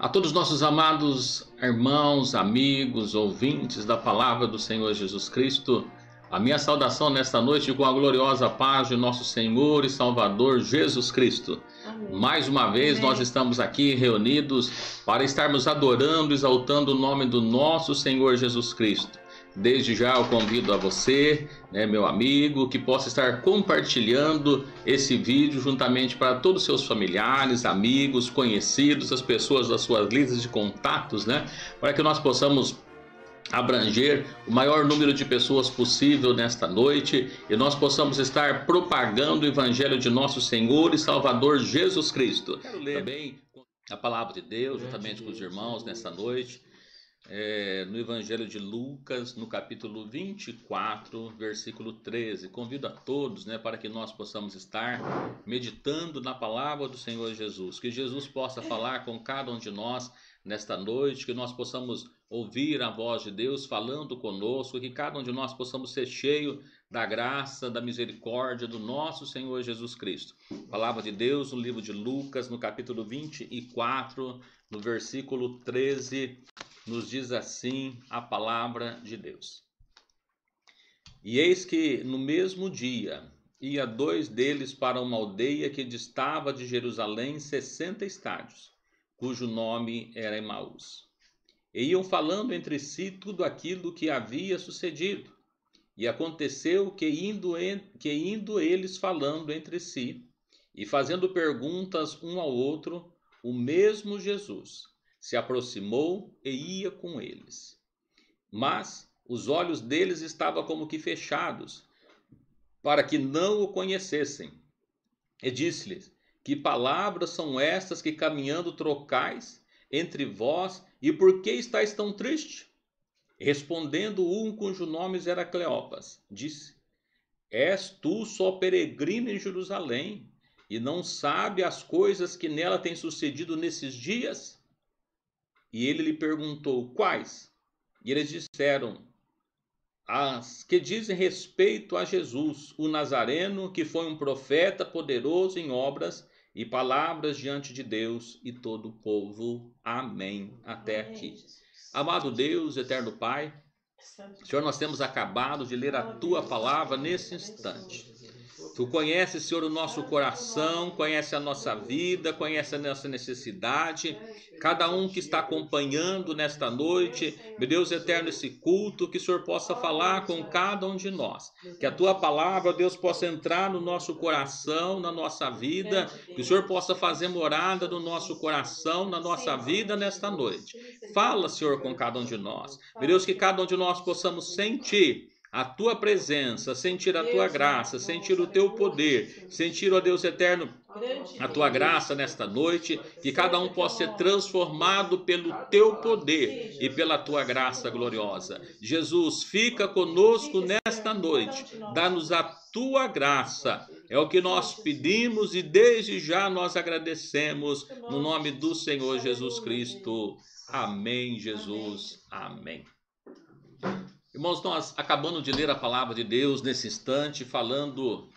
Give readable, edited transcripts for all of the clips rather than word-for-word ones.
A todos nossos amados irmãos, amigos, ouvintes da palavra do Senhor Jesus Cristo, a minha saudação nesta noite com a gloriosa paz de nosso Senhor e Salvador Jesus Cristo. Amém. Mais uma vez nós estamos aqui reunidos para estarmos adorando e exaltando o nome do nosso Senhor Jesus Cristo. Desde já eu convido a você, meu amigo, que possa estar compartilhando esse vídeo juntamente para todos os seus familiares, amigos, conhecidos, as pessoas das suas listas de contatos, para que nós possamos abranger o maior número de pessoas possível nesta noite e nós possamos estar propagando o Evangelho de nosso Senhor e Salvador Jesus Cristo. Quero ler também a palavra de Deus juntamente com os irmãos nesta noite. No Evangelho de Lucas, no capítulo 24, versículo 13. Convido a todos para que nós possamos estar meditando na palavra do Senhor Jesus. Que Jesus possa falar com cada um de nós nesta noite, que nós possamos ouvir a voz de Deus falando conosco, que cada um de nós possamos ser cheio da graça, da misericórdia do nosso Senhor Jesus Cristo. Palavra de Deus no livro de Lucas, no capítulo 24, no versículo 13, nos diz assim a palavra de Deus. E eis que no mesmo dia ia dois deles para uma aldeia que distava de Jerusalém 60 estádios, cujo nome era Emaús. E iam falando entre si tudo aquilo que havia sucedido. E aconteceu que indo eles falando entre si e fazendo perguntas um ao outro, o mesmo Jesus se aproximou e ia com eles. Mas os olhos deles estavam como que fechados, para que não o conhecessem. E disse-lhes: que palavras são estas que caminhando trocais entre vós, e por que estáis tão triste? Respondendo um cujo nome era Cleopas, disse: és tu só peregrino em Jerusalém, e não sabe as coisas que nela têm sucedido nesses dias? E ele lhe perguntou: quais? E eles disseram: as que dizem respeito a Jesus, o Nazareno, que foi um profeta poderoso em obras e palavras diante de Deus e todo o povo. Amém. Até aqui. Amado Deus, eterno Pai, Senhor, nós temos acabado de ler a Tua palavra nesse instante. Tu conheces, Senhor, o nosso coração, conhece a nossa vida, conhece a nossa necessidade. Cada um que está acompanhando nesta noite, meu Deus eterno, esse culto, que o Senhor possa falar com cada um de nós. Que a Tua palavra, Deus, possa entrar no nosso coração, na nossa vida. Que o Senhor possa fazer morada no nosso coração, na nossa vida nesta noite. Fala, Senhor, com cada um de nós. Meu Deus, que cada um de nós possamos sentir a Tua presença, sentir a Tua graça, sentir o Teu poder, sentir, ó Deus eterno, a Tua graça nesta noite, que cada um possa ser transformado pelo Teu poder e pela Tua graça gloriosa. Jesus, fica conosco nesta noite, dá-nos a Tua graça, é o que nós pedimos e desde já nós agradecemos, no nome do Senhor Jesus Cristo. Amém, Jesus, amém. Irmãos, nós acabamos de ler a palavra de Deus nesse instante, falando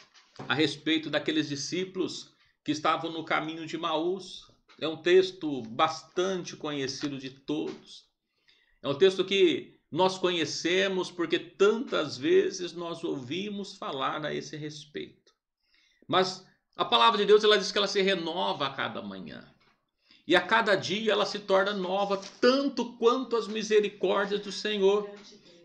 a respeito daqueles discípulos que estavam no caminho de Emaús. É um texto bastante conhecido de todos. É um texto que nós conhecemos porque tantas vezes nós ouvimos falar a esse respeito. Mas a palavra de Deus, ela diz que ela se renova a cada manhã. E a cada dia ela se torna nova, tanto quanto as misericórdias do Senhor,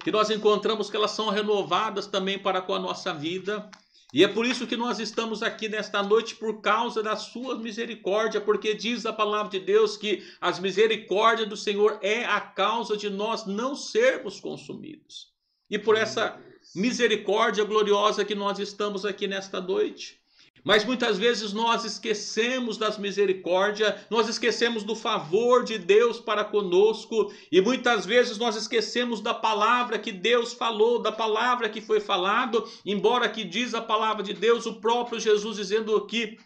que nós encontramos que elas são renovadas também para com a nossa vida. E é por isso que nós estamos aqui nesta noite, por causa da sua misericórdia, porque diz a palavra de Deus que as misericórdias do Senhor é a causa de nós não sermos consumidos. E por essa misericórdia gloriosa que nós estamos aqui nesta noite. Mas muitas vezes nós esquecemos das misericórdias, nós esquecemos do favor de Deus para conosco, e muitas vezes nós esquecemos da palavra que Deus falou, da palavra que foi falado, embora que diz a palavra de Deus, o próprio Jesus dizendo que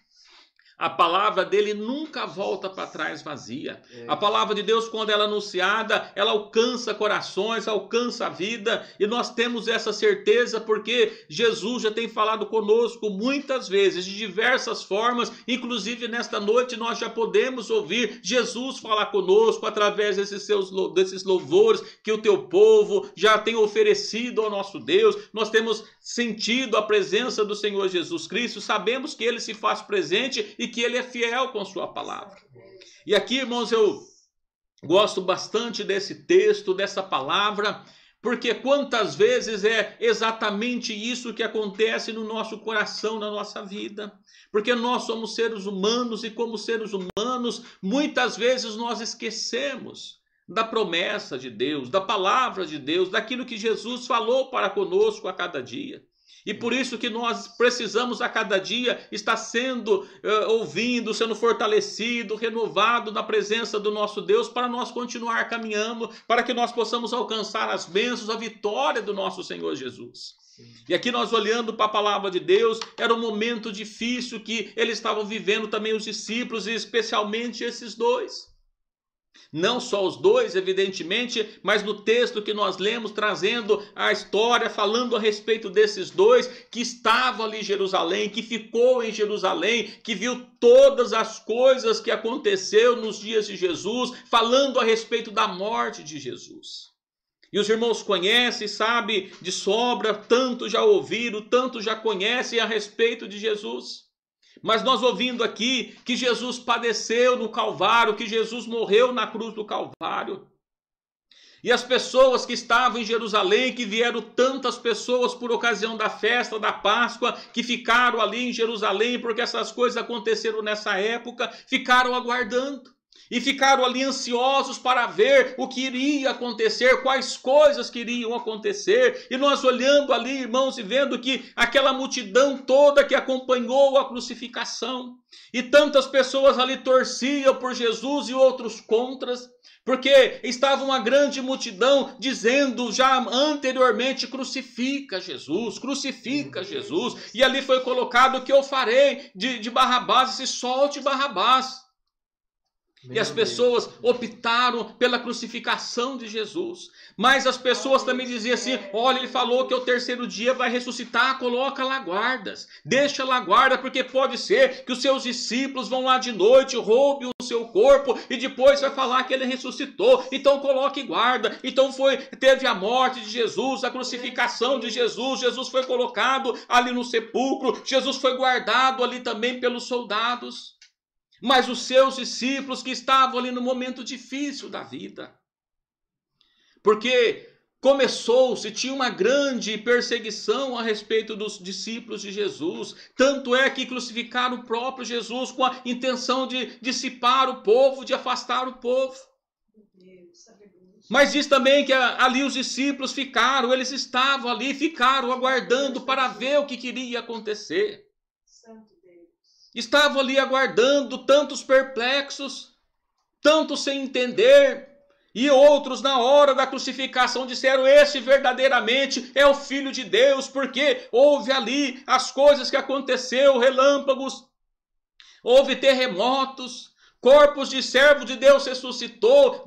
A palavra dele nunca volta para trás vazia. A palavra de Deus, quando ela é anunciada, ela alcança corações, alcança a vida. E nós temos essa certeza porque Jesus já tem falado conosco muitas vezes, de diversas formas. Inclusive nesta noite nós já podemos ouvir Jesus falar conosco através desses louvores que o teu povo já tem oferecido ao nosso Deus. Nós temos sentido a presença do Senhor Jesus Cristo. Sabemos que ele se faz presente e que ele é fiel com sua palavra. E aqui, irmãos, eu gosto bastante desse texto, dessa palavra, porque quantas vezes é exatamente isso que acontece no nosso coração, na nossa vida. Porque nós somos seres humanos e como seres humanos, muitas vezes nós esquecemos da promessa de Deus, da palavra de Deus, daquilo que Jesus falou para conosco a cada dia. E por isso que nós precisamos a cada dia estar sendo ouvindo, sendo fortalecido, renovado na presença do nosso Deus para nós continuar caminhando, para que nós possamos alcançar as bênçãos, a vitória do nosso Senhor Jesus. E aqui nós olhando para a palavra de Deus, era um momento difícil que eles estavam vivendo também os discípulos e especialmente esses dois. Não só os dois, evidentemente, mas no texto que nós lemos, trazendo a história, falando a respeito desses dois, que estavam ali em Jerusalém, que ficou em Jerusalém, que viu todas as coisas que aconteceu nos dias de Jesus, falando a respeito da morte de Jesus. E os irmãos conhecem, sabem de sobra, tanto já ouviram, tanto já conhecem a respeito de Jesus. Mas nós ouvindo aqui que Jesus padeceu no Calvário, que Jesus morreu na cruz do Calvário. E as pessoas que estavam em Jerusalém, que vieram tantas pessoas por ocasião da festa da Páscoa, que ficaram ali em Jerusalém, porque essas coisas aconteceram nessa época, ficaram aguardando. E ficaram ali ansiosos para ver o que iria acontecer, quais coisas que iriam acontecer. E nós olhando ali, irmãos, e vendo que aquela multidão toda que acompanhou a crucificação. E tantas pessoas ali torciam por Jesus e outros contras. Porque estava uma grande multidão dizendo já anteriormente, crucifica Jesus, crucifica Jesus. E ali foi colocado o que eu farei de Barrabás, se solte Barrabás. E as pessoas optaram pela crucificação de Jesus. Mas as pessoas também diziam assim, olha, ele falou que ao terceiro dia vai ressuscitar, coloca lá guardas. Deixa lá guarda, porque pode ser que os seus discípulos vão lá de noite, roubem o seu corpo e depois vai falar que ele ressuscitou. Então coloque guarda. Então teve a morte de Jesus, a crucificação de Jesus. Jesus foi colocado ali no sepulcro. Jesus foi guardado ali também pelos soldados. Mas os seus discípulos que estavam ali no momento difícil da vida. Porque tinha uma grande perseguição a respeito dos discípulos de Jesus. Tanto é que crucificaram o próprio Jesus com a intenção de dissipar o povo, de afastar o povo. Mas diz também que ali os discípulos eles estavam ali, ficaram aguardando para ver o que queria acontecer. Estavam ali aguardando, tantos perplexos, tantos sem entender, e outros na hora da crucificação disseram, esse verdadeiramente é o Filho de Deus, porque houve ali as coisas que aconteceu, relâmpagos, houve terremotos, corpos de servo de Deus ressuscitou,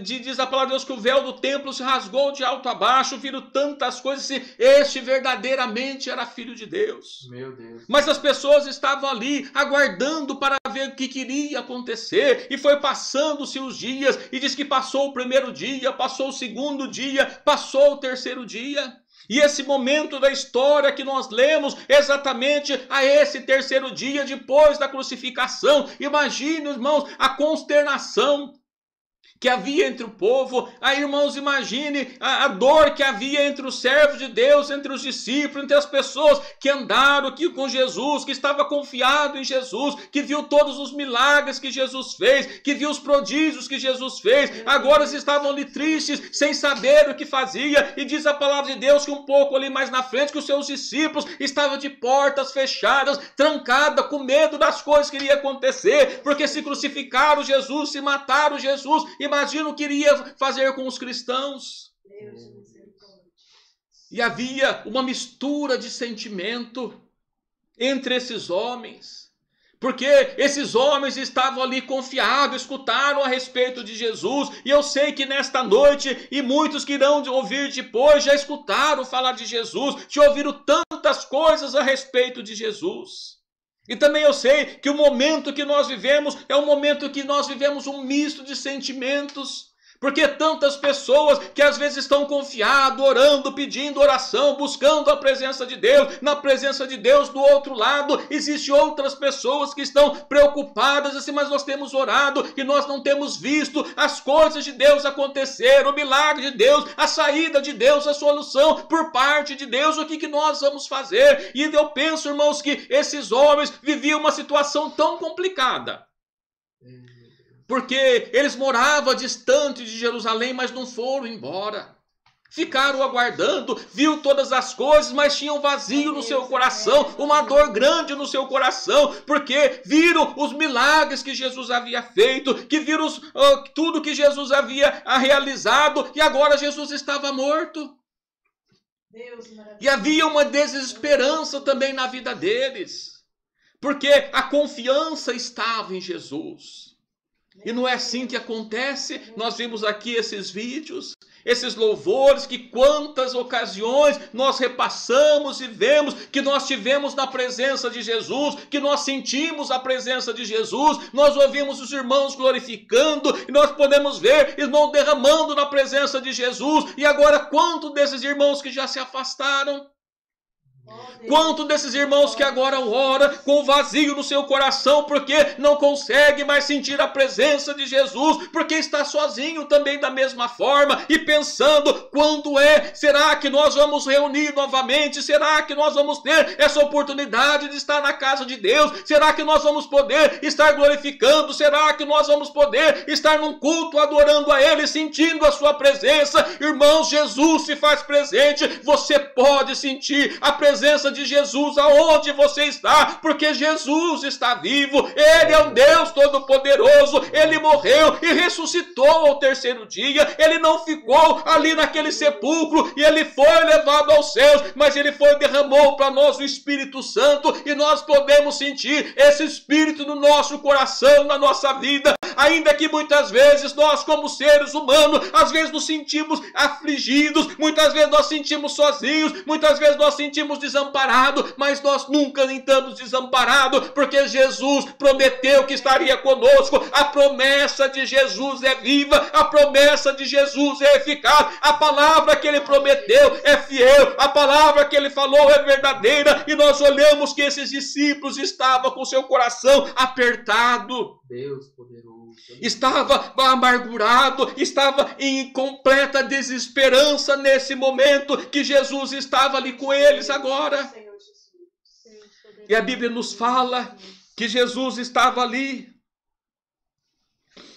diz a palavra de Deus que o véu do templo se rasgou de alto a baixo, viram tantas coisas, e este verdadeiramente era filho de Deus. Meu Deus. Mas as pessoas estavam ali aguardando para ver o que queria acontecer, e foi passando-se os dias, e diz que passou o primeiro dia, passou o segundo dia, passou o terceiro dia. E esse momento da história que nós lemos exatamente a esse terceiro dia depois da crucificação. Imagine, irmãos, a consternação que havia entre o povo. Aí, irmãos, imagine a dor que havia entre os servos de Deus, entre os discípulos, entre as pessoas que andaram aqui com Jesus, que estava confiado em Jesus, que viu todos os milagres que Jesus fez, que viu os prodígios que Jesus fez. Agora eles estavam ali tristes, sem saber o que fazia. E diz a palavra de Deus que um pouco ali mais na frente, que os seus discípulos estavam de portas fechadas, trancadas, com medo das coisas que iria acontecer, porque se crucificaram Jesus, se mataram Jesus. Imagina o que iria fazer com os cristãos. E havia uma mistura de sentimento entre esses homens. Porque esses homens estavam ali confiados, escutaram a respeito de Jesus. E eu sei que nesta noite, e muitos que irão ouvir depois, já escutaram falar de Jesus, já ouviram tantas coisas a respeito de Jesus. E também eu sei que o momento que nós vivemos é um momento que nós vivemos um misto de sentimentos. Porque tantas pessoas que às vezes estão confiadas, orando, pedindo oração, buscando a presença de Deus, na presença de Deus do outro lado, existem outras pessoas que estão preocupadas, assim, mas nós temos orado e nós não temos visto as coisas de Deus acontecer, o milagre de Deus, a saída de Deus, a solução por parte de Deus, o que nós vamos fazer? E eu penso, irmãos, que esses homens viviam uma situação tão complicada. Porque eles moravam distante de Jerusalém, mas não foram embora. Ficaram aguardando, viu todas as coisas, mas tinham vazio no seu coração, uma dor grande no seu coração, porque viram os milagres que Jesus havia feito, que viram tudo que Jesus havia realizado, e agora Jesus estava morto. E havia uma desesperança também na vida deles, porque a confiança estava em Jesus. E não é assim que acontece. Nós vimos aqui esses vídeos, esses louvores, que quantas ocasiões nós repassamos e vemos que nós tivemos na presença de Jesus, que nós sentimos a presença de Jesus, nós ouvimos os irmãos glorificando, e nós podemos ver irmãos derramando na presença de Jesus. E agora, quantos desses irmãos que já se afastaram? Quanto desses irmãos que agora oram com vazio no seu coração, porque não consegue mais sentir a presença de Jesus, porque está sozinho também da mesma forma, e pensando, quando será que nós vamos reunir novamente? Será que nós vamos ter essa oportunidade de estar na casa de Deus? Será que nós vamos poder estar glorificando? Será que nós vamos poder estar num culto adorando a Ele, sentindo a sua presença? Irmãos, Jesus se faz presente. Você pode sentir a presença de Jesus aonde você está, porque Jesus está vivo. Ele é um Deus todo-poderoso. Ele morreu e ressuscitou ao terceiro dia. Ele não ficou ali naquele sepulcro e ele foi levado aos céus, mas ele derramou para nós o Espírito Santo, e nós podemos sentir esse Espírito no nosso coração, na nossa vida, ainda que muitas vezes nós, como seres humanos, às vezes nos sentimos afligidos, muitas vezes nós sentimos sozinhos, muitas vezes nós sentimos desamparados, mas nós nunca estamos desamparados, porque Jesus prometeu que estaria conosco. A promessa de Jesus é viva, a promessa de Jesus é eficaz, a palavra que ele prometeu é fiel, a palavra que ele falou é verdadeira. E nós olhamos que esses discípulos estavam com seu coração apertado. Deus poderoso. Estava amargurado, estava em completa desesperança nesse momento que Jesus estava ali com eles agora. E a Bíblia nos fala que Jesus estava ali,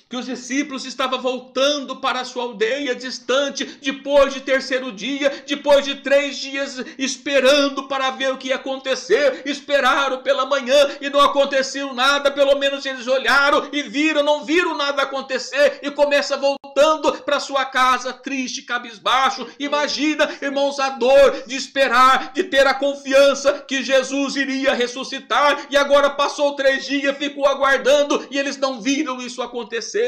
que os discípulos estavam voltando para a sua aldeia distante, depois de terceiro dia, depois de 3 dias esperando para ver o que ia acontecer. Esperaram pela manhã e não aconteceu nada. Pelo menos eles olharam e viram, não viram nada acontecer, e começa voltando para sua casa triste, cabisbaixo. Imagina, irmãos, a dor de esperar, de ter a confiança que Jesus iria ressuscitar, e agora passou 3 dias, ficou aguardando e eles não viram isso acontecer.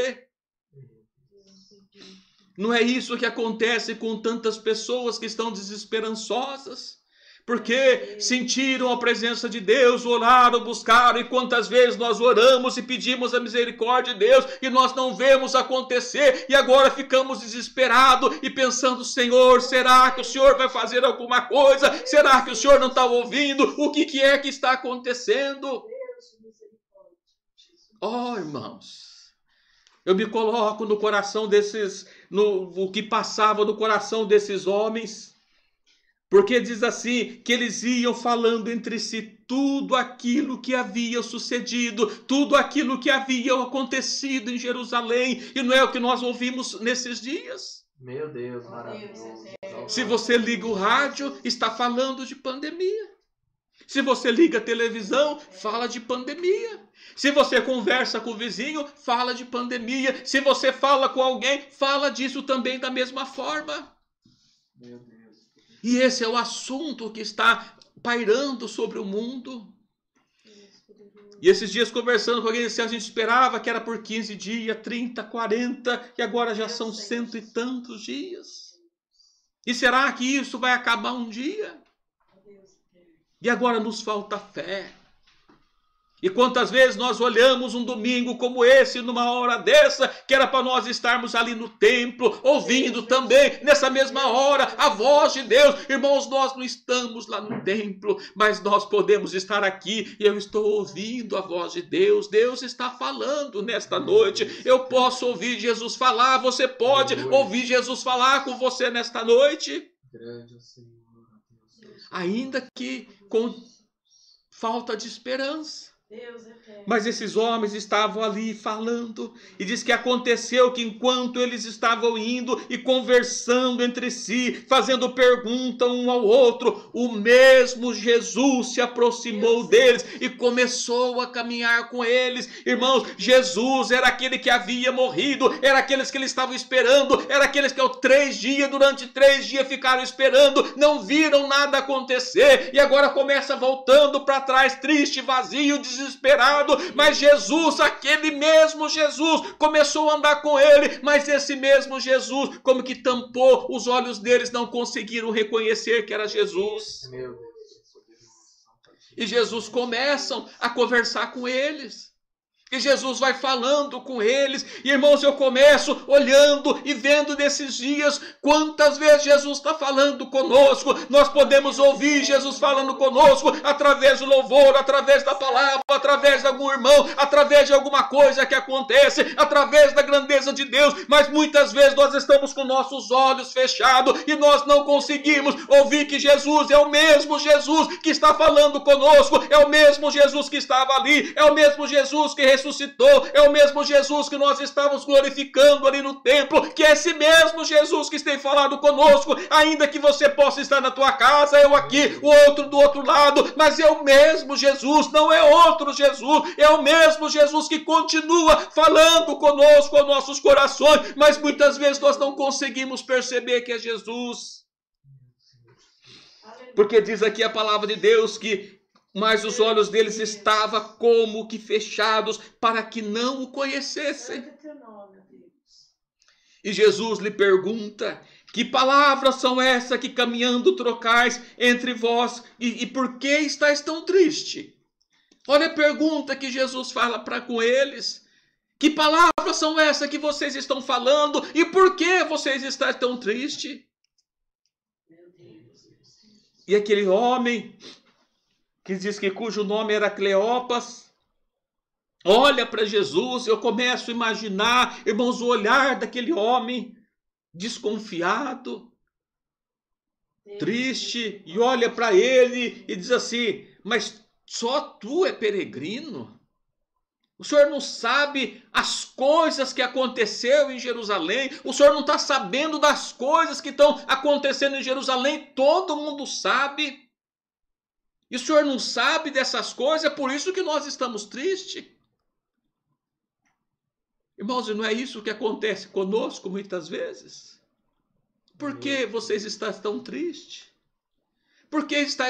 Não é isso que acontece com tantas pessoas que estão desesperançosas, porque sentiram a presença de Deus, oraram, buscaram, e quantas vezes nós oramos e pedimos a misericórdia de Deus e nós não vemos acontecer, e agora ficamos desesperados e pensando: Senhor, será que o Senhor vai fazer alguma coisa? Será que o Senhor não está ouvindo? O que é que está acontecendo? Oh, irmãos, eu me coloco no coração desses, o que passava no coração desses homens, porque diz assim, que eles iam falando entre si tudo aquilo que havia sucedido, tudo aquilo que havia acontecido em Jerusalém, e não é o que nós ouvimos nesses dias? Meu Deus, maravilhoso. Se você liga o rádio, está falando de pandemia. Se você liga a televisão, fala de pandemia. Se você conversa com o vizinho, fala de pandemia. Se você fala com alguém, fala disso também da mesma forma. Meu Deus. E esse é o assunto que está pairando sobre o mundo. E esses dias conversando com alguém, a gente esperava que era por 15 dias, 30, 40, e agora já são 100 e tantos dias. E será que isso vai acabar um dia? E agora nos falta fé. E quantas vezes nós olhamos um domingo como esse, numa hora dessa, que era para nós estarmos ali no templo, ouvindo também, nessa mesma hora, a voz de Deus. Irmãos, nós não estamos lá no templo, mas nós podemos estar aqui, e eu estou ouvindo a voz de Deus. Deus está falando nesta noite. Eu posso ouvir Jesus falar, você pode ouvir Jesus falar com você nesta noite. Ainda que com falta de esperança. Mas esses homens estavam ali falando, e diz que aconteceu que enquanto eles estavam indo e conversando entre si, fazendo pergunta um ao outro, o mesmo Jesus se aproximou deles e começou a caminhar com eles. Irmãos, Jesus era aquele que havia morrido, era aqueles que eles estavam esperando, era aqueles que durante 3 dias ficaram esperando, não viram nada acontecer, e agora começa voltando para trás, triste, vazio, desesperado. Mas Jesus, aquele mesmo Jesus, começou a andar com ele, mas esse mesmo Jesus, como que tampou os olhos deles, não conseguiram reconhecer que era Jesus. E Jesus começa a conversar com eles. E Jesus vai falando com eles. E irmãos, eu começo olhando e vendo nesses dias quantas vezes Jesus está falando conosco. Nós podemos ouvir Jesus falando conosco através do louvor, através da palavra, através de algum irmão, através de alguma coisa que acontece, através da grandeza de Deus. Mas muitas vezes nós estamos com nossos olhos fechados e nós não conseguimos ouvir que Jesus é o mesmo Jesus que está falando conosco, é o mesmo Jesus que estava ali, é o mesmo Jesus que ressuscitou, é o mesmo Jesus que nós estávamos glorificando ali no templo, que é esse mesmo Jesus que tem falado conosco, ainda que você possa estar na tua casa, eu aqui, o outro do outro lado, mas é o mesmo Jesus, não é outro Jesus, é o mesmo Jesus que continua falando conosco aos nossos corações, mas muitas vezes nós não conseguimos perceber que é Jesus, porque diz aqui a palavra de Deus que mas os olhos deles estavam como que fechados para que não o conhecessem. E Jesus lhe pergunta: que palavras são essas que caminhando trocais entre vós? E por que estáis tão triste? Olha a pergunta que Jesus fala para com eles. Que palavras são essas que vocês estão falando? E por que vocês estão tão tristes? E aquele homem que diz que cujo nome era Cleopas, olha para Jesus. Eu começo a imaginar, irmãos, o olhar daquele homem desconfiado, triste, e olha para ele e diz assim: mas só tu é peregrino? O senhor não sabe as coisas que aconteceu em Jerusalém? O senhor não está sabendo das coisas que estão acontecendo em Jerusalém? Todo mundo sabe. E o senhor não sabe dessas coisas, é por isso que nós estamos tristes. Irmãos, e não é isso que acontece conosco muitas vezes? Por que vocês estão tão tristes? Por que estão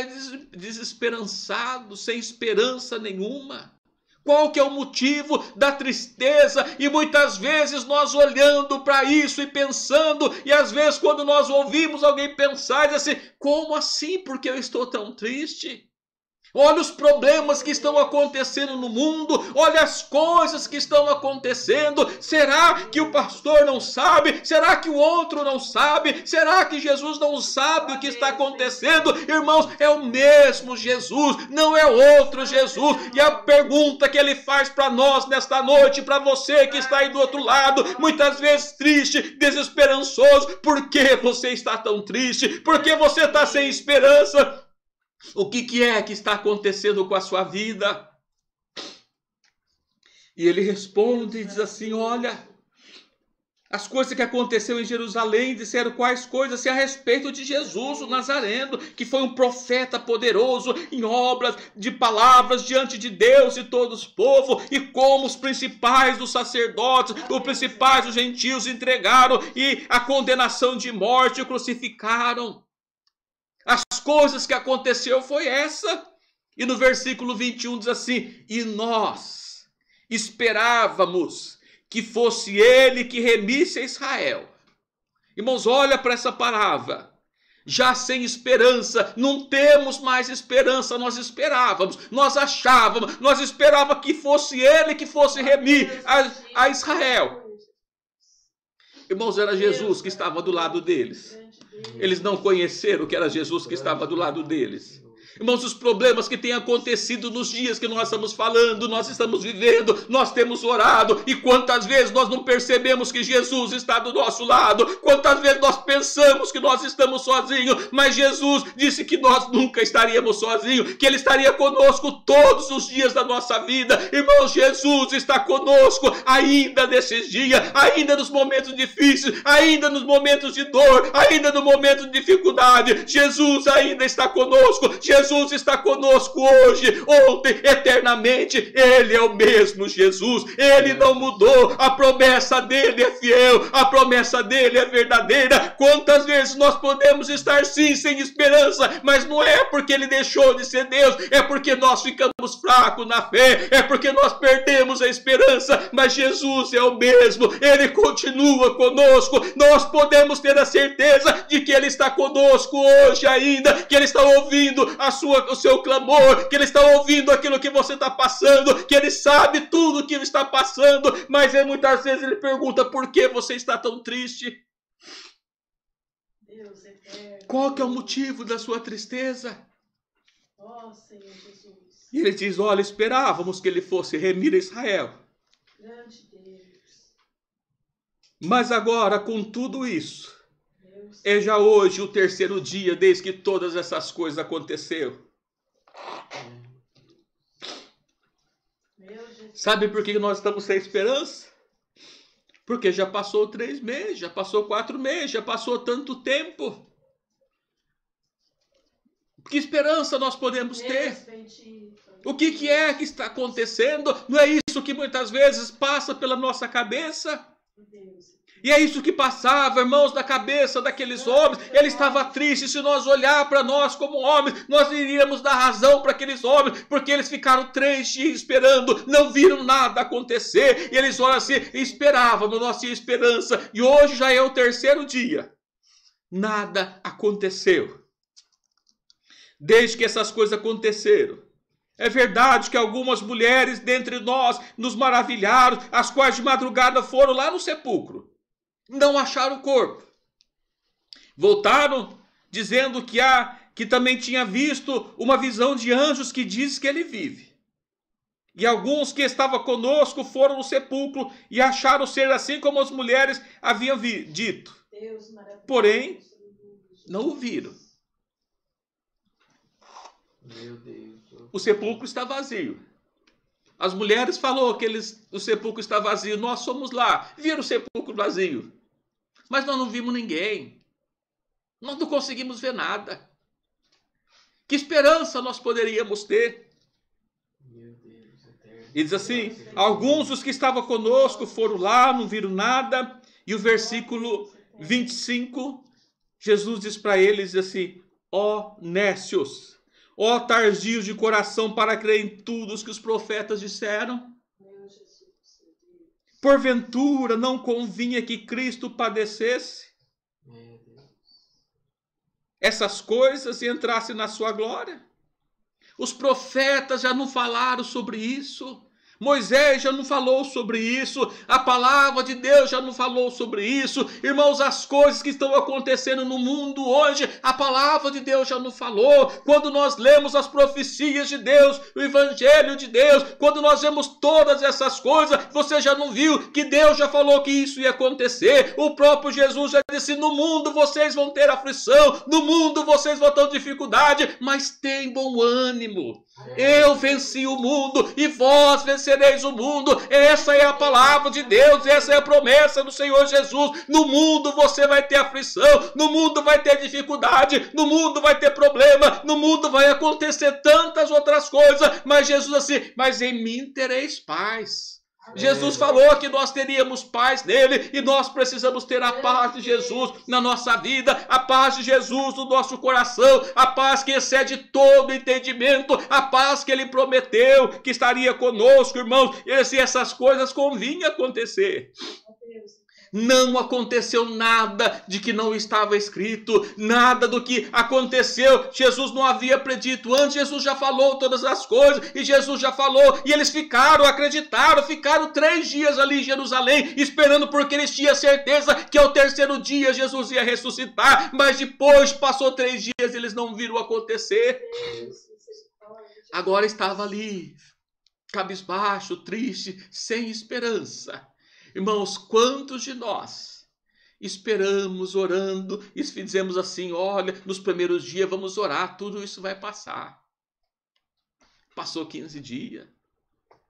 desesperançados, sem esperança nenhuma? Qual que é o motivo da tristeza? E muitas vezes nós olhando para isso e pensando, e às vezes quando nós ouvimos alguém pensar, diz assim: como assim? Por que eu estou tão triste? Olha os problemas que estão acontecendo no mundo, olha as coisas que estão acontecendo. Será que o pastor não sabe? Será que o outro não sabe? Será que Jesus não sabe o que está acontecendo? Irmãos, é o mesmo Jesus, não é outro Jesus. E a pergunta que ele faz para nós nesta noite, para você que está aí do outro lado, muitas vezes triste, desesperançoso: por que você está tão triste? Por que você está sem esperança? O que é que está acontecendo com a sua vida? E ele responde e diz assim: olha, as coisas que aconteceram em Jerusalém, disseram quais coisas? A respeito de Jesus, o Nazareno, que foi um profeta poderoso em obras, de palavras diante de Deus e todos os povos, e como os principais dos sacerdotes, os principais dos gentios entregaram, e a condenação de morte o crucificaram. As coisas que aconteceu foi essa. E no versículo 21 diz assim: e nós esperávamos que fosse ele que remisse a Israel. Irmãos, olha para essa palavra. Já sem esperança, não temos mais esperança. Nós esperávamos, nós achávamos, nós esperávamos que fosse ele que fosse remir a Israel. Irmãos, era Jesus que estava do lado deles. Eles não conheceram que era Jesus que estava do lado deles. Irmãos, os problemas que têm acontecido nos dias que nós estamos falando, nós estamos vivendo, nós temos orado, e quantas vezes nós não percebemos que Jesus está do nosso lado, quantas vezes nós pensamos que nós estamos sozinhos, mas Jesus disse que nós nunca estaríamos sozinhos, que Ele estaria conosco todos os dias da nossa vida. Irmãos, Jesus está conosco ainda nesses dias, ainda nos momentos difíceis, ainda nos momentos de dor, ainda no momento de dificuldade. Jesus ainda está conosco. Jesus está conosco hoje, ontem, eternamente. Ele é o mesmo Jesus. Ele não mudou. A promessa dele é fiel. A promessa dele é verdadeira. Quantas vezes nós podemos estar sim sem esperança, mas não é porque ele deixou de ser Deus, é porque nós ficamos fracos na fé, é porque nós perdemos a esperança. Mas Jesus é o mesmo. Ele continua conosco. Nós podemos ter a certeza de que ele está conosco hoje ainda, que ele está ouvindo o seu clamor, que ele está ouvindo aquilo que você está passando, que ele sabe tudo o que está passando, mas muitas vezes ele pergunta: por que você está tão triste? Deus eterno. Qual que é o motivo da sua tristeza? Ó Senhor Jesus. E ele diz: olha, esperávamos que ele fosse remir Israel. Grande Deus. Mas agora, com tudo isso, é já hoje o terceiro dia desde que todas essas coisas aconteceram. Sabe por que nós estamos sem esperança? Porque já passou 3 meses, já passou 4 meses, já passou tanto tempo. Que esperança nós podemos ter? O que é que está acontecendo? Não é isso que muitas vezes passa pela nossa cabeça? E é isso que passava, irmãos, na cabeça daqueles homens. Ele estava triste. Se nós olhar para nós como homens, nós iríamos dar razão para aqueles homens, porque eles ficaram 3 dias esperando, não viram nada acontecer. E eles olham assim: esperávamos, nós tínhamos esperança. E hoje já é o terceiro dia. Nada aconteceu. Desde que essas coisas aconteceram. É verdade que algumas mulheres dentre nós nos maravilharam, as quais de madrugada foram lá no sepulcro. Não acharam o corpo. Voltaram dizendo que também tinha visto uma visão de anjos que diz que ele vive. E alguns que estavam conosco foram no sepulcro e acharam ser assim como as mulheres haviam dito. Porém, não o viram. Meu Deus. O sepulcro está vazio. As mulheres falaram que o sepulcro está vazio. Nós fomos lá, viram o sepulcro vazio. Mas nós não vimos ninguém. Nós não conseguimos ver nada. Que esperança nós poderíamos ter? Meu Deus, eterno. E diz assim: alguns dos que estavam conosco foram lá, não viram nada. E o versículo 25, Jesus diz para eles assim: ó nécios, ó tardios de coração para crer em tudo os que os profetas disseram. Porventura não convinha que Cristo padecesse essas coisas e entrasse na sua glória? Os profetas já não falaram sobre isso. Moisés já não falou sobre isso, a palavra de Deus já não falou sobre isso. Irmãos, as coisas que estão acontecendo no mundo hoje, a palavra de Deus já não falou. Quando nós lemos as profecias de Deus, o evangelho de Deus, quando nós vemos todas essas coisas, você já não viu que Deus já falou que isso ia acontecer? O próprio Jesus já disse: no mundo vocês vão ter aflição, no mundo vocês vão ter dificuldade, mas tem bom ânimo. Eu venci o mundo e vós vencereis o mundo. Essa é a palavra de Deus, essa é a promessa do Senhor Jesus. No mundo você vai ter aflição, no mundo vai ter dificuldade, no mundo vai ter problema, no mundo vai acontecer tantas outras coisas, mas Jesus assim: mas em mim tereis paz. Jesus falou que nós teríamos paz nele e nós precisamos ter a paz de Jesus na nossa vida, a paz de Jesus no nosso coração, a paz que excede todo entendimento, a paz que ele prometeu que estaria conosco, irmãos. E essas coisas convinha acontecer. Não aconteceu nada de que não estava escrito, nada do que aconteceu, Jesus não havia predito antes. Jesus já falou todas as coisas, e Jesus já falou, e eles acreditaram, ficaram 3 dias ali em Jerusalém, esperando, porque eles tinham certeza que ao 3º dia Jesus ia ressuscitar, mas depois passou 3 dias e eles não viram acontecer. Agora estava ali, cabisbaixo, triste, sem esperança. Irmãos, quantos de nós esperamos orando e dizemos assim: olha, nos primeiros dias vamos orar, tudo isso vai passar. Passou 15 dias,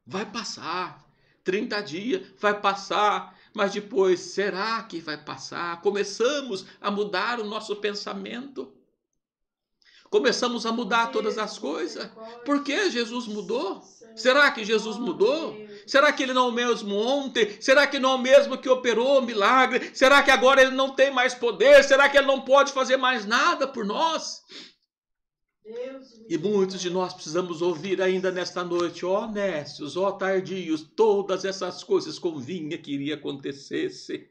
vai passar. 30 dias, vai passar. Mas depois, será que vai passar? Começamos a mudar o nosso pensamento. Começamos a mudar todas as coisas. Por que Jesus mudou? Será que Jesus mudou? Será que ele não é o mesmo ontem? Será que não é o mesmo que operou o milagre? Será que agora ele não tem mais poder? Será que ele não pode fazer mais nada por nós? E muitos de nós precisamos ouvir ainda nesta noite: ó nécios, ó tardios, todas essas coisas convinha que iria acontecesse.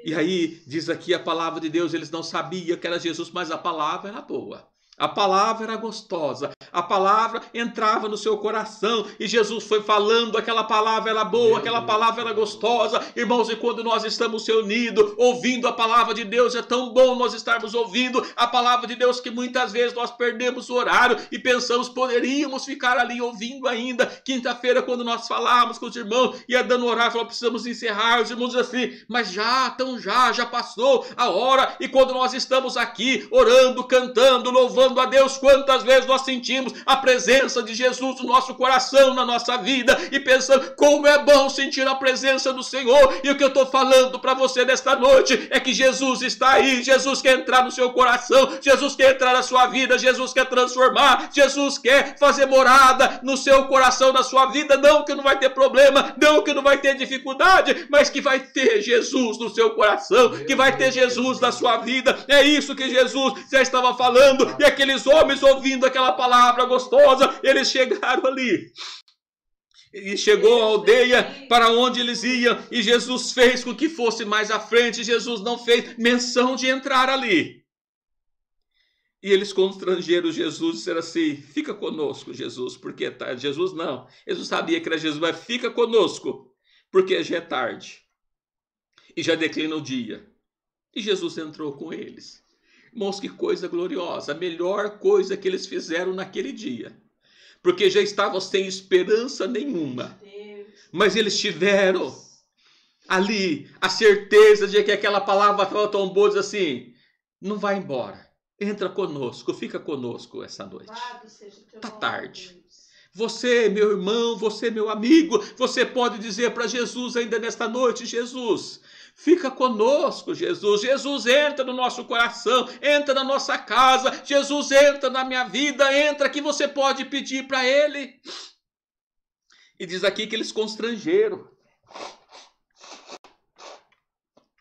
E aí diz aqui a palavra de Deus, eles não sabiam que era Jesus, mas a palavra era boa. A palavra era gostosa, a palavra entrava no seu coração e Jesus foi falando, aquela palavra era boa, aquela palavra era gostosa. Irmãos, e quando nós estamos reunidos, ouvindo a palavra de Deus, é tão bom nós estarmos ouvindo a palavra de Deus que muitas vezes nós perdemos o horário e pensamos, poderíamos ficar ali ouvindo ainda. Quinta-feira, quando nós falávamos com os irmãos, ia dando horário, falou, precisamos encerrar. Os irmãos dizem assim, mas já passou a hora. E quando nós estamos aqui orando, cantando, louvando a Deus, quantas vezes nós sentimos a presença de Jesus no nosso coração, na nossa vida, e pensando, como é bom sentir a presença do Senhor. E o que eu estou falando para você nesta noite é que Jesus está aí, Jesus quer entrar no seu coração, Jesus quer entrar na sua vida, Jesus quer transformar, Jesus quer fazer morada no seu coração, na sua vida. Não que não vai ter problema, não que não vai ter dificuldade, mas que vai ter Jesus no seu coração, que vai ter Jesus na sua vida. É isso que Jesus já estava falando. E aqueles homens, ouvindo aquela palavra gostosa, eles chegaram ali. E chegou a aldeia para onde eles iam, e Jesus fez com que fosse mais à frente. Jesus não fez menção de entrar ali. E eles constrangeram Jesus, disseram assim, fica conosco, Jesus, porque é tarde. Jesus não, Jesus sabia que era Jesus, mas fica conosco, porque já é tarde. E já declina o dia. E Jesus entrou com eles. Irmãos, que coisa gloriosa, a melhor coisa que eles fizeram naquele dia. Porque já estavam sem esperança nenhuma. Mas eles tiveram ali a certeza de que aquela palavra estava tão boa, diz assim, não vai embora, entra conosco, fica conosco essa noite. Está tarde. Você, meu irmão, você, meu amigo, você pode dizer para Jesus ainda nesta noite, Jesus, fica conosco, Jesus. Jesus entra no nosso coração, entra na nossa casa, Jesus entra na minha vida, entra, que você pode pedir para Ele. E diz aqui que eles constrangeram.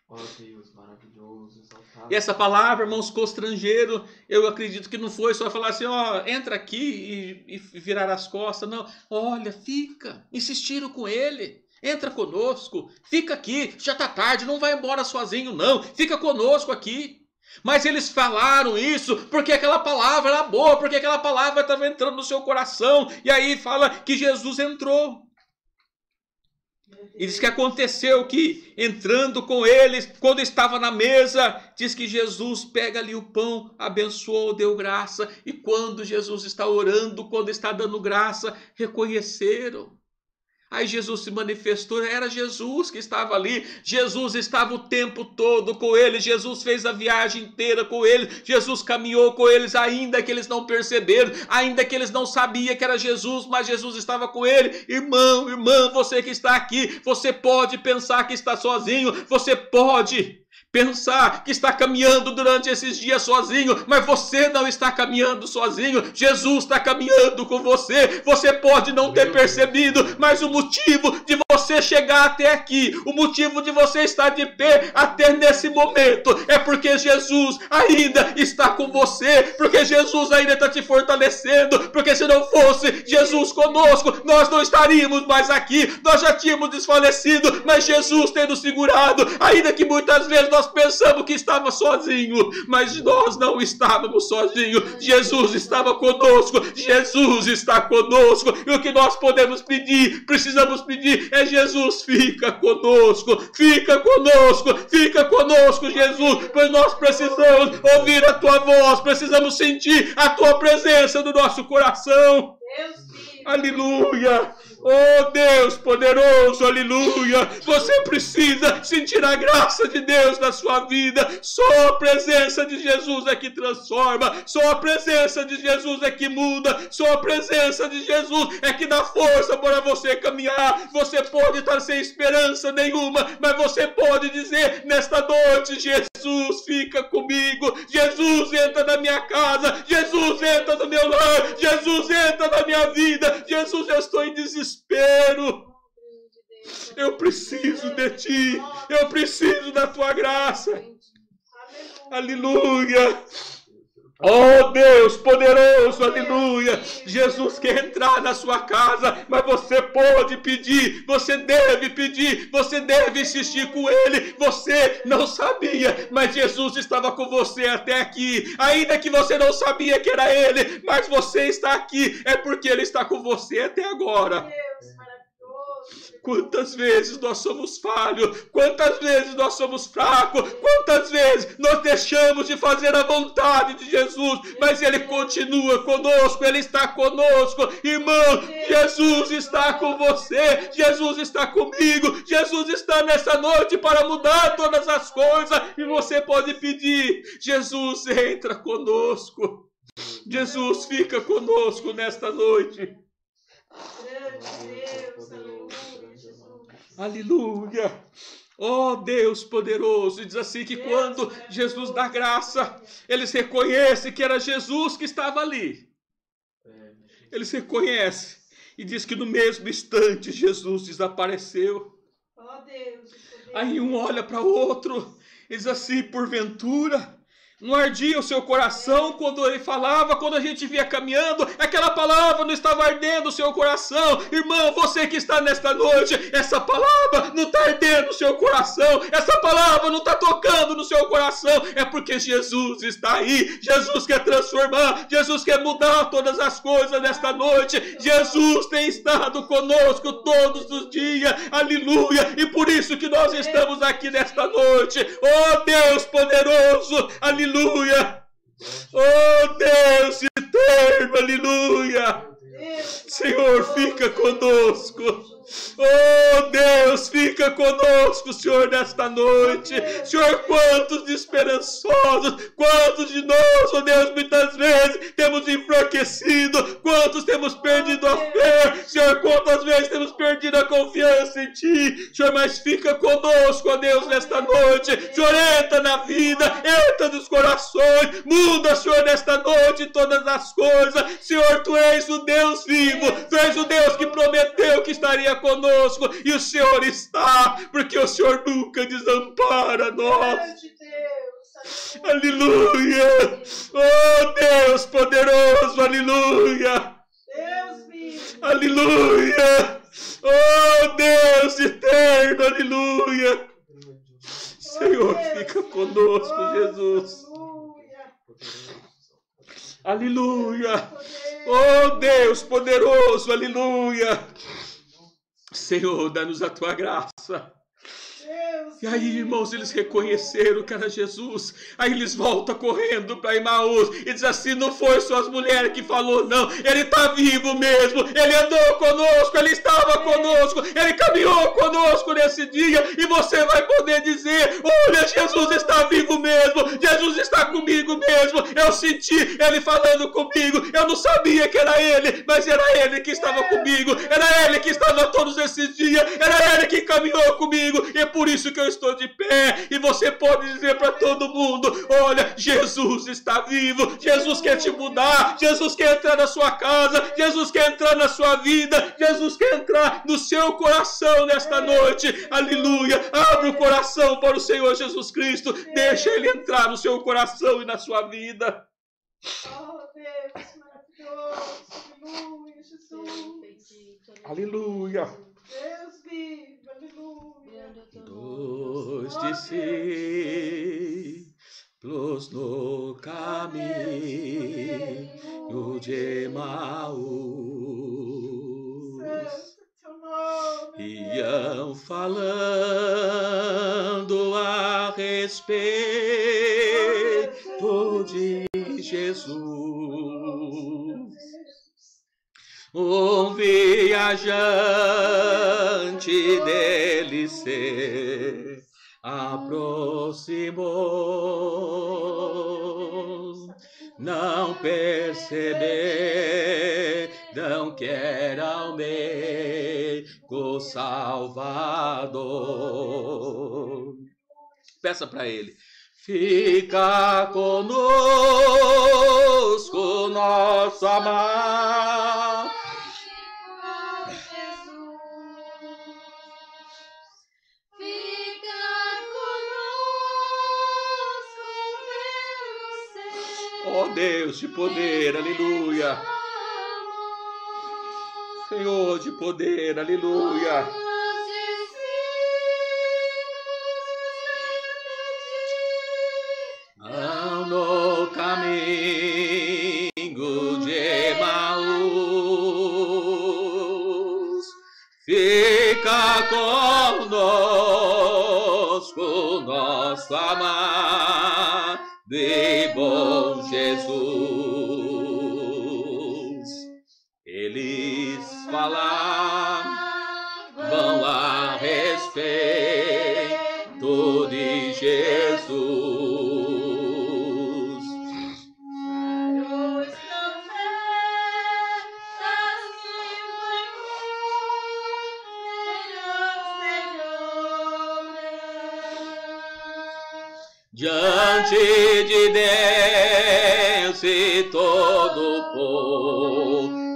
Ó Deus, maravilhoso, exaltado. E essa palavra, irmãos, constrangeram, eu acredito que não foi só falar assim, ó, entra aqui e virar as costas. Não, olha, fica. Insistiram com ele. Entra conosco, fica aqui, já está tarde, não vai embora sozinho não, fica conosco aqui. Mas eles falaram isso porque aquela palavra era boa, porque aquela palavra estava entrando no seu coração. E aí fala que Jesus entrou. E diz que aconteceu que, entrando com eles, quando estava na mesa, diz que Jesus pega ali o pão, abençoou, deu graça. E quando Jesus está orando, quando está dando graça, reconheceram. Aí Jesus se manifestou, era Jesus que estava ali, Jesus estava o tempo todo com eles, Jesus fez a viagem inteira com eles, Jesus caminhou com eles, ainda que eles não perceberam, ainda que eles não sabiam que era Jesus, mas Jesus estava com ele. Irmão, irmã, você que está aqui, você pode pensar que está sozinho, você pode pensar que está caminhando durante esses dias sozinho, mas você não está caminhando sozinho. Jesus está caminhando com você. Você pode não ter percebido, mas o motivo de você chegar até aqui, o motivo de você estar de pé até nesse momento, é porque Jesus ainda está com você, porque Jesus ainda está te fortalecendo, porque se não fosse Jesus conosco, nós não estaríamos mais aqui, nós já tínhamos desfalecido, mas Jesus tem nos segurado, ainda que muitas vezes nós pensamos que estava sozinho, mas nós não estávamos sozinhos. Jesus estava conosco, Jesus está conosco, e o que nós podemos pedir, precisamos pedir, é Jesus, fica conosco, Jesus, pois nós precisamos ouvir a tua voz, precisamos sentir a tua presença no nosso coração. Aleluia! Oh Deus poderoso, aleluia! Você precisa sentir a graça de Deus na sua vida. Só a presença de Jesus é que transforma, só a presença de Jesus é que muda, só a presença de Jesus é que dá força para você caminhar. Você pode estar sem esperança nenhuma, mas você pode dizer nesta noite: Jesus, fica comigo, Jesus, entra na minha casa, Jesus, entra no meu lar, Jesus, entra na minha vida, Jesus, eu estou em desespero. Eu preciso de ti. Eu preciso da tua graça. Aleluia. Oh Deus poderoso, aleluia. Jesus quer entrar na sua casa, mas você pode pedir, você deve pedir, você deve insistir com Ele. Você não sabia, mas Jesus estava com você até aqui. Ainda que você não sabia que era Ele, mas você está aqui, é porque Ele está com você até agora. Quantas vezes nós somos falhos, quantas vezes nós somos fracos, quantas vezes nós deixamos de fazer a vontade de Jesus, mas Ele continua conosco, Ele está conosco. Irmão, Jesus está com você, Jesus está comigo, Jesus está nessa noite para mudar todas as coisas, e você pode pedir: Jesus, entra conosco, Jesus, fica conosco nesta noite. Aleluia. Oh Deus poderoso. Diz assim que quando Jesus dá graça, eles reconhecem que era Jesus que estava ali. Eles reconhecem. E diz que no mesmo instante Jesus desapareceu. Aí um olha para o outro e diz assim: porventura não ardia o seu coração quando ele falava, quando a gente via caminhando, aquela palavra não estava ardendo o seu coração? Irmão, você que está nesta noite, essa palavra não está ardendo o seu coração, essa palavra não está tocando no seu coração, é porque Jesus está aí. Jesus quer transformar, Jesus quer mudar todas as coisas nesta noite. Jesus tem estado conosco todos os dias, aleluia, e por isso que nós estamos aqui nesta noite. Oh Deus poderoso, aleluia. Oh Deus eterno, aleluia. Senhor, fica conosco. Oh Deus, fica conosco, Senhor, nesta noite. Senhor, quantos desesperançosos, quantos de nós, oh Deus, muitas vezes temos enfraquecido, quantos temos perdido a fé, Senhor, quantas vezes temos perdido a confiança em Ti, Senhor, mas fica conosco, ó Deus, nesta noite. Senhor, entra na vida, entra nos corações, muda, Senhor, nesta noite todas as coisas. Senhor, Tu és o Deus vivo, Tu és o Deus que prometeu que estaria conosco, e o Senhor está, porque o Senhor nunca desampara nós. Aleluia. Oh Deus poderoso, aleluia. Aleluia. Oh Deus eterno, aleluia. Senhor, fica conosco, Jesus. Aleluia. Oh Deus poderoso, aleluia. Senhor, dá-nos a tua graça. E aí, irmãos, eles reconheceram que era Jesus. Aí eles voltam correndo para Emaús e diz assim: não foi só as mulheres que falou, não. Ele está vivo mesmo. Ele andou conosco, ele estava conosco, ele caminhou conosco nesse dia. E você vai poder dizer: olha, Jesus está vivo mesmo. Jesus está comigo mesmo. Eu senti ele falando comigo. Eu não sabia que era ele, mas era ele que estava comigo. Era ele que estava todos esses dias. Era ele que caminhou comigo. E por por isso que eu estou de pé. E você pode dizer para todo mundo: olha, Jesus está vivo, Jesus quer te mudar, Jesus quer entrar na sua casa, Jesus quer entrar na sua vida, Jesus quer entrar no seu coração nesta noite. Aleluia. Abre o coração para o Senhor Jesus Cristo, deixa Ele entrar no seu coração e na sua vida. Oh, Deus, maravilhoso. Aleluia, Jesus. Aleluia. Deus vivo, aleluia. Dos discípulos no caminho de Emaús iam falando a respeito de Jesus. Um viajante dele se aproximou, não perceberam que era o meio Salvador. Peça para ele: fica conosco, nosso amado. Ó Deus de poder, aleluia. Senhor de poder, aleluia. No caminho de Emaús, fica conosco, nosso amado e bom Jesus. Eles falavam a respeito de Jesus. Diante de Deus e todo o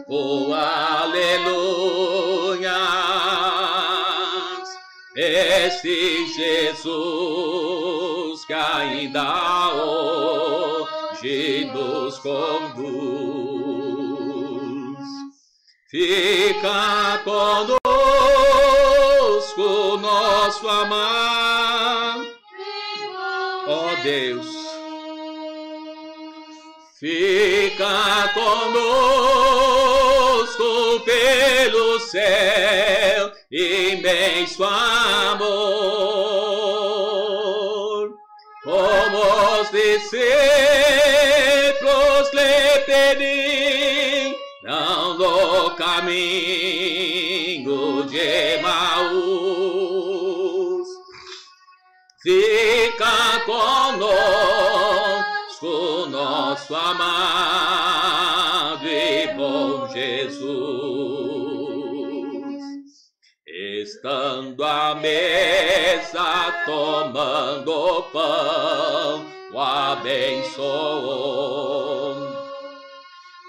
povo, aleluia. Este Jesus que ainda hoje nos conduz, fica conosco, nosso amado. Ó Deus, fica conosco pelo céu, imenso amor. Como os discípulos lhe pediram no caminho de Emaús, fica conosco, nosso amado e bom Jesus. Estando à mesa, tomando pão, o abençoou,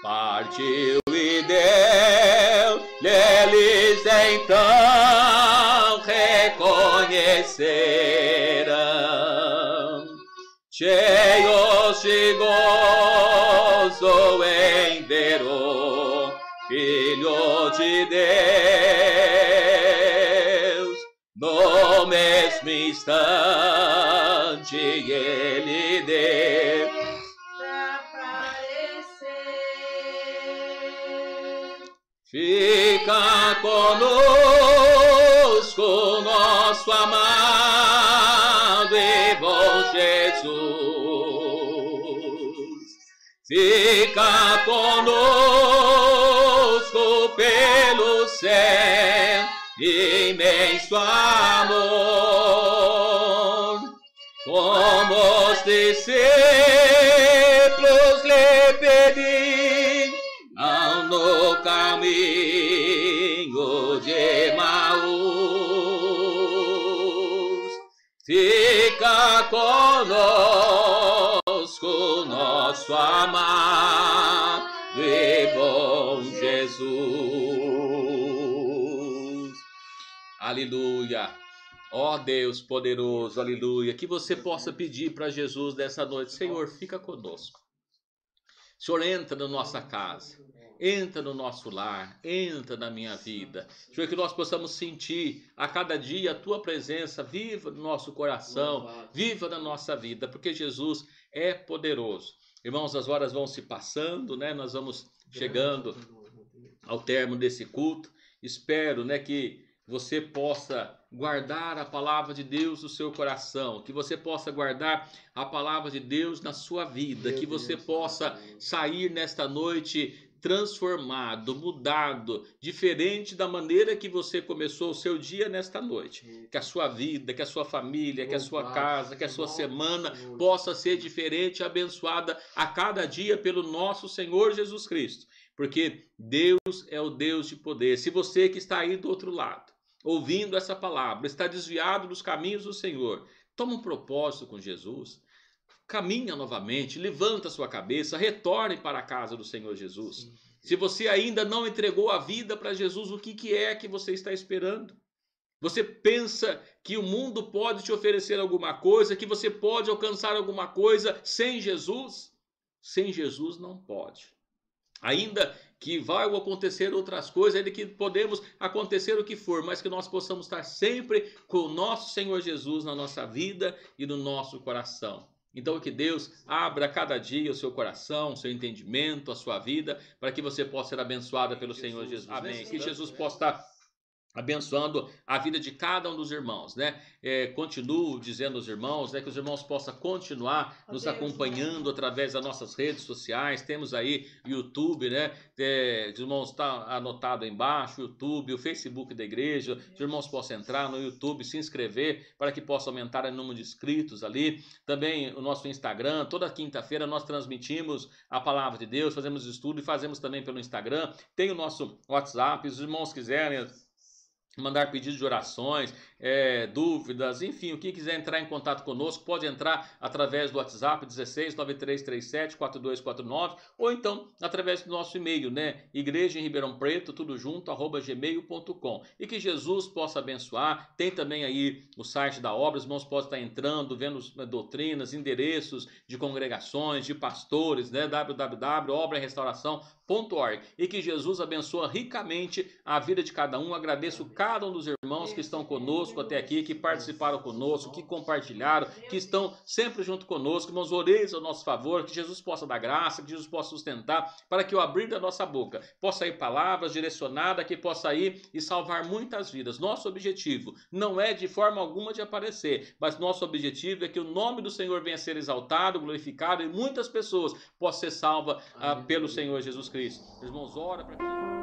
partiu e deu-lhes então reconheceram, cheios de gozo em ver o Filho de Deus. No mesmo instante ele deu fica conosco, nosso amado e bom Jesus. Fica conosco pelo céu, imenso amor. Como os discípulos lhe pediram no caminho de Emaús, fica conosco, nosso amado e bom Jesus. Aleluia. Ó Deus poderoso, aleluia. Que você possa pedir para Jesus nessa noite: Senhor, fica conosco. Senhor, entra na nossa casa, entra no nosso lar, entra na minha vida. Senhor, que nós possamos sentir a cada dia a tua presença viva no nosso coração, viva na nossa vida, porque Jesus é poderoso. Irmãos, as horas vão se passando, né? Nós vamos chegando ao termo desse culto. Espero, né, que você possa guardar a palavra de Deus no seu coração, que você possa guardar a palavra de Deus na sua vida, que você possa sair nesta noite transformado, mudado, diferente da maneira que você começou o seu dia nesta noite. Que a sua vida, que a sua família, que a sua casa, que a sua semana possa ser diferente e abençoada a cada dia pelo nosso Senhor Jesus Cristo. Porque Deus é o Deus de poder. Se você que está aí do outro lado, ouvindo essa palavra, está desviado dos caminhos do Senhor, toma um propósito com Jesus, caminha novamente, levanta sua cabeça, retorne para a casa do Senhor Jesus. Se você ainda não entregou a vida para Jesus, o que é que você está esperando? Você pensa que o mundo pode te oferecer alguma coisa, que você pode alcançar alguma coisa sem Jesus? Sem Jesus não pode. Ainda que vai acontecer outras coisas, ainda que podemos acontecer o que for, mas que nós possamos estar sempre com o nosso Senhor Jesus na nossa vida e no nosso coração. Então que Deus abra cada dia o seu coração, o seu entendimento, a sua vida, para que você possa ser abençoada pelo Senhor Jesus. Amém. Que Jesus possa estar abençoando a vida de cada um dos irmãos, né? Continuo dizendo aos irmãos, né, que os irmãos possam continuar nos acompanhando através das nossas redes sociais. Temos aí o YouTube, né? Os irmãos, está anotado aí embaixo, o YouTube, o Facebook da igreja. Os irmãos possam entrar no YouTube, se inscrever para que possa aumentar o número de inscritos ali. Também o nosso Instagram, toda quinta-feira nós transmitimos a palavra de Deus, fazemos estudo e fazemos também pelo Instagram. Tem o nosso WhatsApp, se os irmãos quiserem mandar pedidos de orações, dúvidas, enfim, o que quiser entrar em contato conosco, pode entrar através do WhatsApp 1693374249 ou então através do nosso e-mail, né? Igreja em Ribeirão Preto, tudo junto, @gmail.com. E que Jesus possa abençoar. Tem também aí o site da obra, os irmãos podem estar entrando, vendo doutrinas, endereços de congregações, de pastores, né? www.obraemrestauração.org. E que Jesus abençoe ricamente a vida de cada um. Agradeço cada um dos irmãos que estão conosco até aqui, que participaram conosco, que compartilharam, que estão sempre junto conosco. Irmãos, orei ao nosso favor, que Jesus possa dar graça, que Jesus possa sustentar, para que o abrir da nossa boca possa ir palavras direcionadas, que possa ir e salvar muitas vidas. Nosso objetivo não é de forma alguma de aparecer, mas nosso objetivo é que o nome do Senhor venha a ser exaltado, glorificado e muitas pessoas possam ser salvas pelo Senhor Jesus Cristo. Irmãos, ora para que